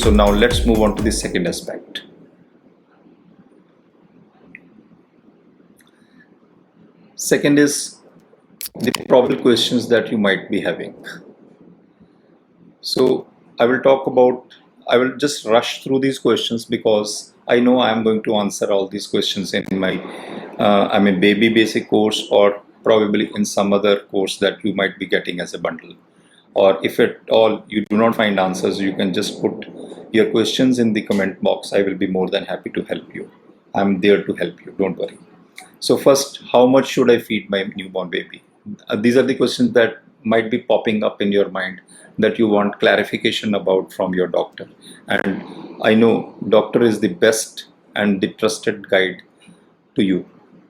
So now let's move on to the second aspect. Second is the probable questions that you might be having. So I will just rush through these questions because I know I am going to answer all these questions in my baby basic course, or probably in some other course that you might be getting as a bundle. Or if at all you do not find answers, you can just put your questions in the comment box. I will be more than happy to help you. I'm there to help you, don't worry. So first, how much should I feed my newborn baby? These are the questions that might be popping up in your mind that you want clarification about from your doctor. And I know doctor is the best and the trusted guide to you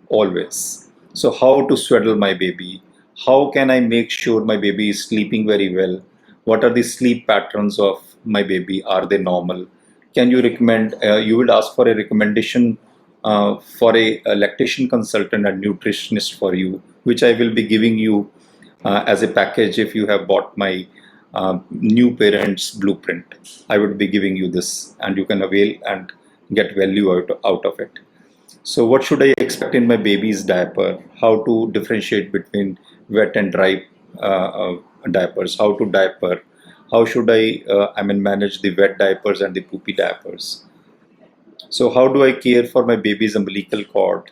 always. So how to swaddle my baby? How can I make sure my baby is sleeping very well? What are the sleep patterns of my baby? Are they normal? Can you recommend, you would ask for a recommendation for a lactation consultant and nutritionist for you, which I will be giving you as a package if you have bought my new parents blueprint. I would be giving you this and you can avail and get value out of it. So what should I expect in my baby's diaper? How to differentiate between wet and dry diapers? How to diaper? How should I manage the wet diapers and the poopy diapers? So how do I care for my baby's umbilical cord?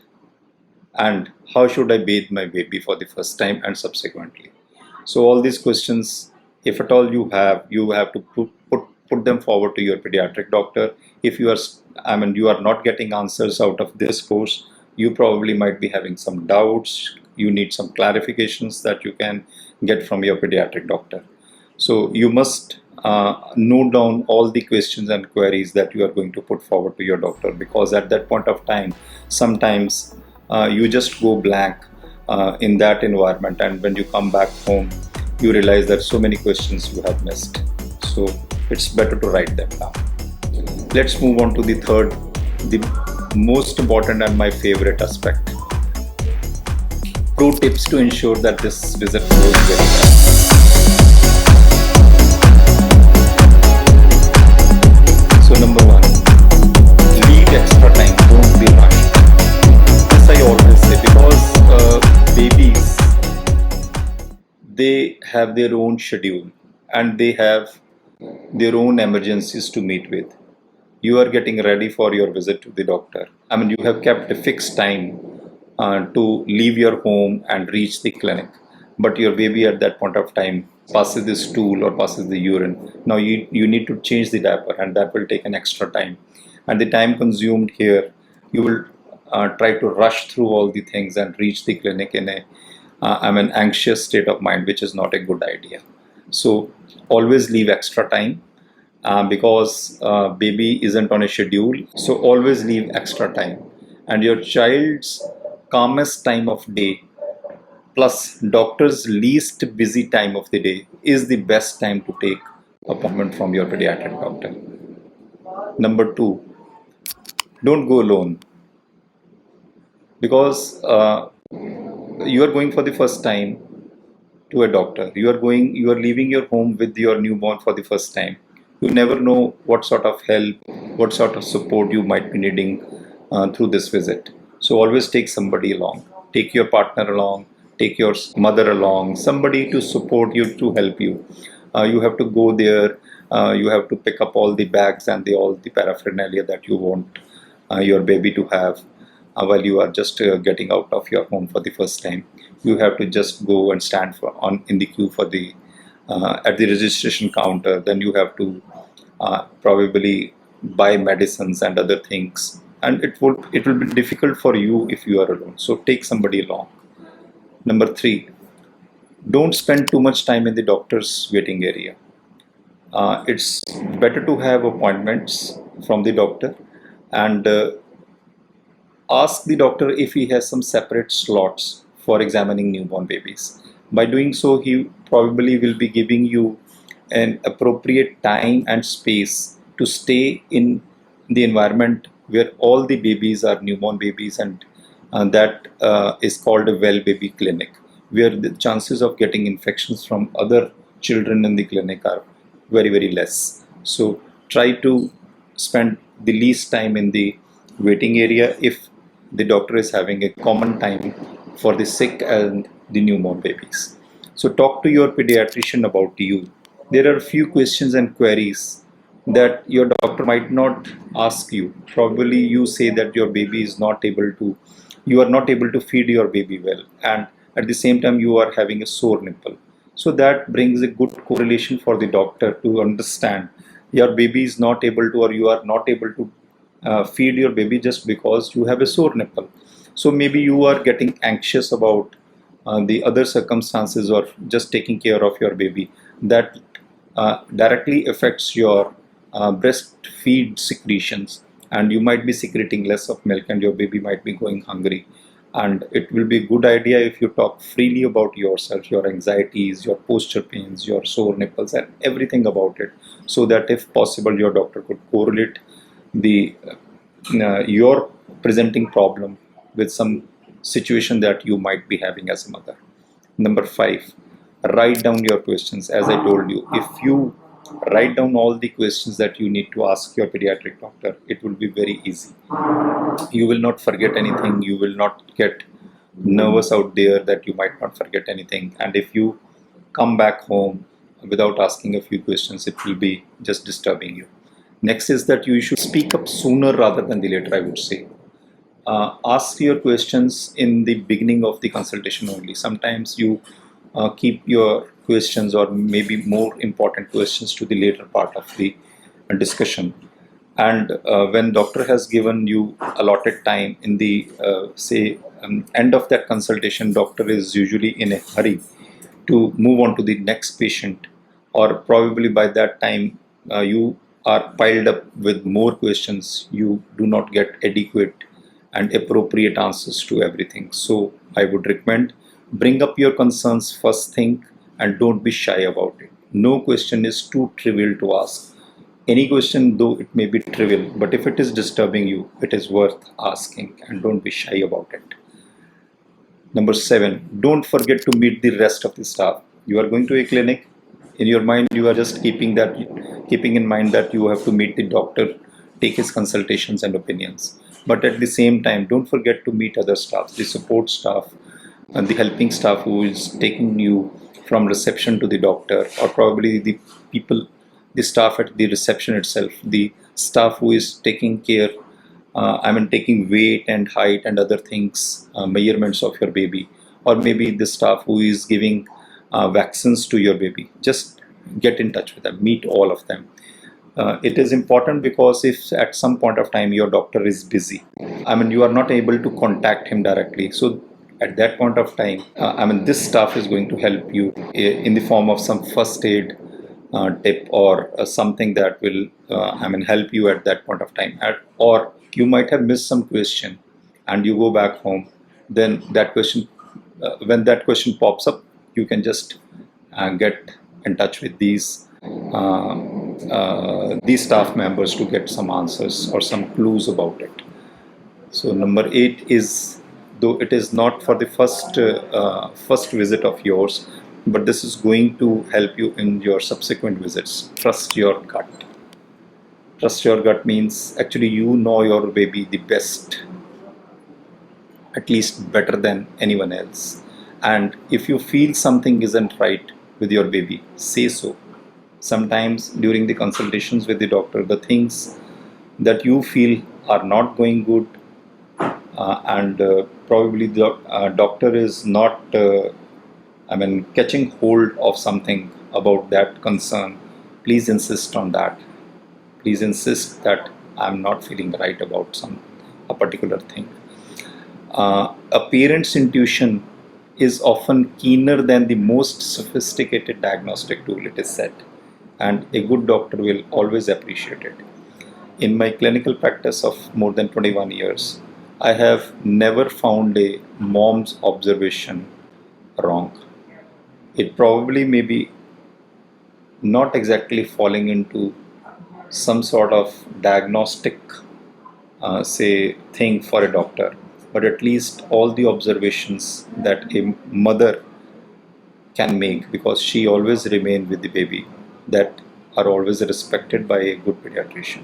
And how should I bathe my baby for the first time and subsequently? So all these questions, if at all you have to put them forward to your pediatric doctor. If you are not getting answers out of this course, you probably might be having some doubts. You need some clarifications that you can get from your pediatric doctor. So you must note down all the questions and queries that you are going to put forward to your doctor, because at that point of time, sometimes you just go blank in that environment, and when you come back home, you realize that so many questions you have missed. So it's better to write them down. Let's move on to the third, the most important and my favorite aspect. Pro tips to ensure that this visit goes very well. So number one, leave extra time, don't be rushed. This I always say, because babies, they have their own schedule and they have their own emergencies to meet with. You are getting ready for your visit to the doctor. You have kept a fixed time to leave your home and reach the clinic, but your baby at that point of time passes the stool or passes the urine. Now you need to change the diaper, and that will take an extra time, and the time consumed here, you will try to rush through all the things and reach the clinic in an anxious state of mind, which is not a good idea. So always leave extra time because baby isn't on a schedule. So always leave extra time, and your child's calmest time of day plus doctor's least busy time of the day is the best time to take appointment from your pediatric doctor. Number two, don't go alone, because you are going for the first time to a doctor. You are leaving your home with your newborn for the first time. You never know what sort of help, what sort of support you might be needing through this visit. So always take somebody along. Take your partner along, take your mother along, somebody to support you, to help you. You have to go there, you have to pick up all the bags and all the paraphernalia that you want your baby to have while you are just getting out of your home for the first time. You have to just go and stand in the queue for the at the registration counter. Then you have to probably buy medicines and other things, and it will be difficult for you if you are alone. So take somebody along. Number three, don't spend too much time in the doctor's waiting area. It's better to have appointments from the doctor, and ask the doctor if he has some separate slots for examining newborn babies. By doing so, he probably will be giving you an appropriate time and space to stay in the environment where all the babies are newborn babies, and that is called a well baby clinic, where the chances of getting infections from other children in the clinic are very, very less. So try to spend the least time in the waiting area if the doctor is having a common time for the sick and the newborn babies. So talk to your pediatrician about you. There are a few questions and queries that your doctor might not ask you. Probably you say that your baby is not able to, you are not able to feed your baby well, and at the same time you are having a sore nipple. So that brings a good correlation for the doctor to understand your baby is not able to, or you are not able to feed your baby just because you have a sore nipple. So maybe you are getting anxious about the other circumstances or just taking care of your baby that directly affects your breastfeed secretions, and you might be secreting less of milk and your baby might be going hungry. And it will be a good idea if you talk freely about yourself, your anxieties, your posture pains, your sore nipples, and everything about it, so that if possible your doctor could correlate the your presenting problem with some situation that you might be having as a mother. Number 5, write down your questions. As I told you, if you write down all the questions that you need to ask your pediatric doctor, it will be very easy. You will not forget anything, you will not get nervous out there that you might not forget anything. And if you come back home without asking a few questions, it will be just disturbing you. Next is that you should speak up sooner rather than the later, I would say. Ask your questions in the beginning of the consultation only. Sometimes you keep your questions or maybe more important questions to the later part of the discussion. And when doctor has given you allotted time in the say end of that consultation, doctor is usually in a hurry to move on to the next patient, or probably by that time you are piled up with more questions, you do not get adequate and appropriate answers to everything. So I would recommend, bring up your concerns first thing and don't be shy about it. No question is too trivial to ask. Any question, though it may be trivial, but if it is disturbing you, it is worth asking, and don't be shy about it. Number 7, don't forget to meet the rest of the staff. You are going to a clinic, in your mind you are just keeping in mind that you have to meet the doctor, take his consultations and opinions. But at the same time, don't forget to meet other staff, the support staff and the helping staff who is taking you from reception to the doctor, or probably the people, the staff at the reception itself, the staff who is taking care, taking weight and height and other things, measurements of your baby, or maybe the staff who is giving vaccines to your baby. Just get in touch with them, meet all of them. It is important because if at some point of time your doctor is busy, you are not able to contact him directly. So at that point of time, this staff is going to help you in the form of some first aid tip, or something that will help you at that point of time. Or you might have missed some question and you go back home, then that question, when that question pops up, you can just get in touch with these staff members to get some answers or some clues about it. So number 8 is, though it is not for the first visit of yours, but this is going to help you in your subsequent visits. Trust your gut. Trust your gut means actually you know your baby the best, at least better than anyone else. And if you feel something isn't right with your baby, say so. Sometimes during the consultations with the doctor, the things that you feel are not going good, and probably the doctor is not catching hold of something about that concern, please insist on that. Please insist that I'm not feeling right about a particular thing. A parent's intuition is often keener than the most sophisticated diagnostic tool, it is said, and a good doctor will always appreciate it. In my clinical practice of more than 21 years, I have never found a mom's observation wrong. It probably may be not exactly falling into some sort of diagnostic thing for a doctor, but at least all the observations that a mother can make, because she always remain with the baby, that are always respected by a good pediatrician.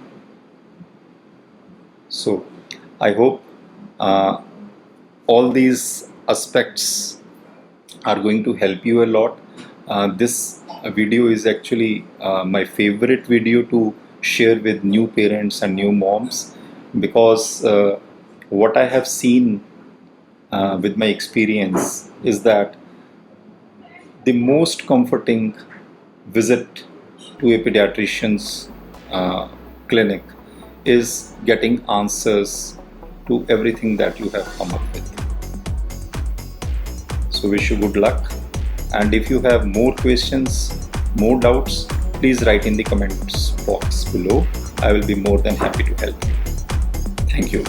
So I hope all these aspects are going to help you a lot. This video is actually my favorite video to share with new parents and new moms, because what I have seen with my experience is that the most comforting visit to a pediatrician's clinic is getting answers to everything that you have come up with. So wish you good luck, and if you have more questions, more doubts, please write in the comments box below. I will be more than happy to help you. Thank you.